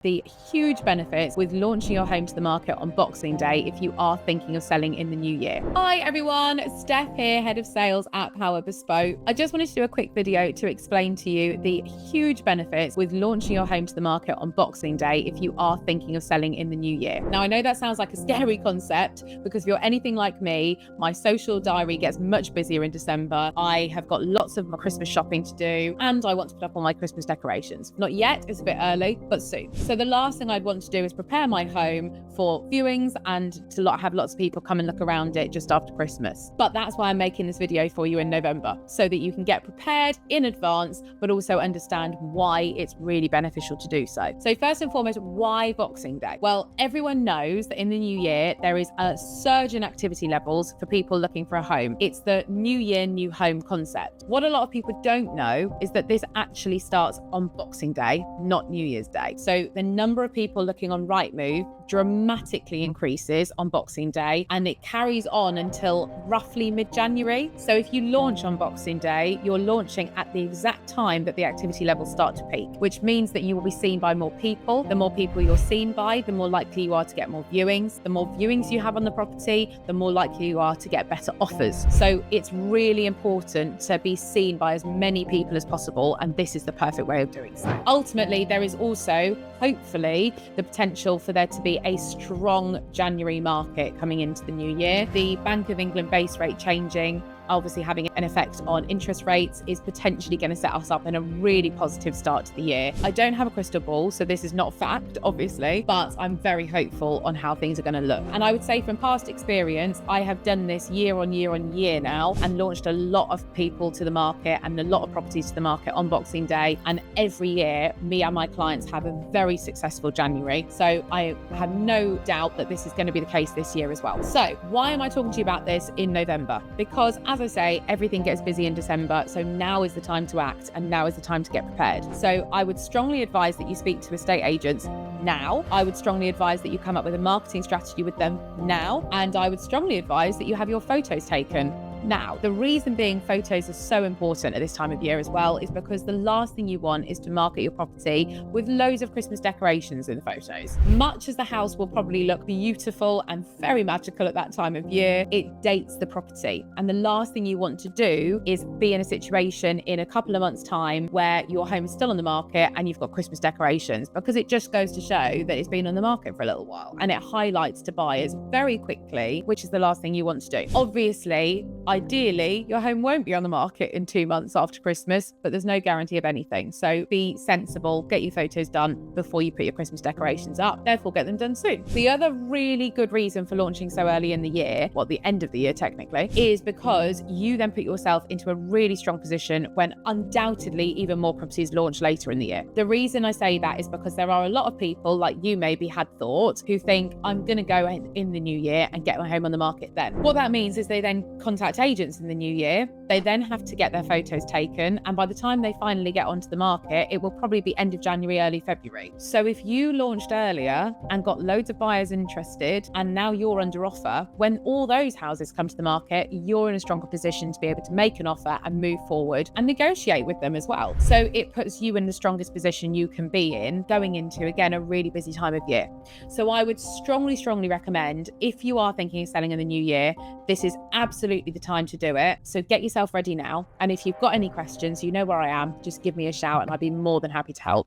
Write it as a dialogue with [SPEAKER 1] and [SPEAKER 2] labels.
[SPEAKER 1] the huge benefits with launching your home to the market on Boxing Day if you are thinking of selling in the new year. Hi everyone, Steph here, Head of Sales at Power Bespoke. I just wanted to do a quick video to explain to you the huge benefits with launching your home to the market on Boxing Day if you are thinking of selling in the new year. Now I know that sounds like a scary concept because if you're anything like me, my social diary gets much busier in December. I have got lots of my Christmas shopping to do and I want to put up all my Christmas decorations. Not yet, it's a bit early, but soon. So the last thing I'd want to do is prepare my home for viewings and to have lots of people come and look around it just after Christmas. But that's why I'm making this video for you in November, so that you can get prepared in advance, but also understand why it's really beneficial to do so. So first and foremost, why Boxing Day? Well, everyone knows that in the new year, there is a surge in activity levels for people looking for a home. It's the new year, new home concept. What a lot of people don't know is that this actually starts on Boxing Day, not New Year's Day. So the number of people looking on Rightmove dramatically increases on Boxing Day, and it carries on until roughly mid-January. So if you launch on Boxing Day, you're launching at the exact time that the activity levels start to peak, which means that you will be seen by more people. The more people you're seen by, the more likely you are to get more viewings. The more viewings you have on the property, the more likely you are to get better offers. So it's really important to be seen by as many people as possible, and this is the perfect way of doing so. Ultimately, there is also, hopefully, the potential for there to be a strong January market coming into the new year. The Bank of England base rate changing, obviously having an effect on interest rates, is potentially going to set us up in a really positive start to the year. I don't have a crystal ball, so this is not fact, obviously, but I'm very hopeful on how things are going to look. And I would say from past experience, I have done this year on year on year now and launched a lot of people to the market and a lot of properties to the market on Boxing Day. And every year, me and my clients have a very successful January. So I have no doubt that this is going to be the case this year as well. So why am I talking to you about this in November? Because as I say, everything gets busy in December, so now is the time to act and now is the time to get prepared. So I would strongly advise that you speak to estate agents now. I would strongly advise that you come up with a marketing strategy with them now, and I would strongly advise that you have your photos taken now. The reason being photos are so important at this time of year as well is because the last thing you want is to market your property with loads of Christmas decorations in the photos. Much as the house will probably look beautiful and very magical at that time of year, it dates the property. And the last thing you want to do is be in a situation in a couple of months' time where your home is still on the market and you've got Christmas decorations, because it just goes to show that it's been on the market for a little while and it highlights to buyers very quickly, which is the last thing you want to do. Obviously, ideally, your home won't be on the market in 2 months after Christmas, but there's no guarantee of anything. So be sensible, get your photos done before you put your Christmas decorations up, therefore get them done soon. The other really good reason for launching so early in the year, well, the end of the year technically, is because you then put yourself into a really strong position when undoubtedly even more properties launch later in the year. The reason I say that is because there are a lot of people, like you maybe had thought, who think, I'm going to go in the new year and get my home on the market then. What that means is they then contact agents in the new year. They then have to get their photos taken, and by the time they finally get onto the market, it will probably be end of January, early February. So if you launched earlier and got loads of buyers interested and now you're under offer, when all those houses come to the market, you're in a stronger position to be able to make an offer and move forward and negotiate with them as well. So it puts you in the strongest position you can be in going into, again, a really busy time of year. So I would strongly recommend, if you are thinking of selling in the new year, this is absolutely the time to do it. So get yourself ready now. And if you've got any questions, you know where I am. Just give me a shout and I'd be more than happy to help.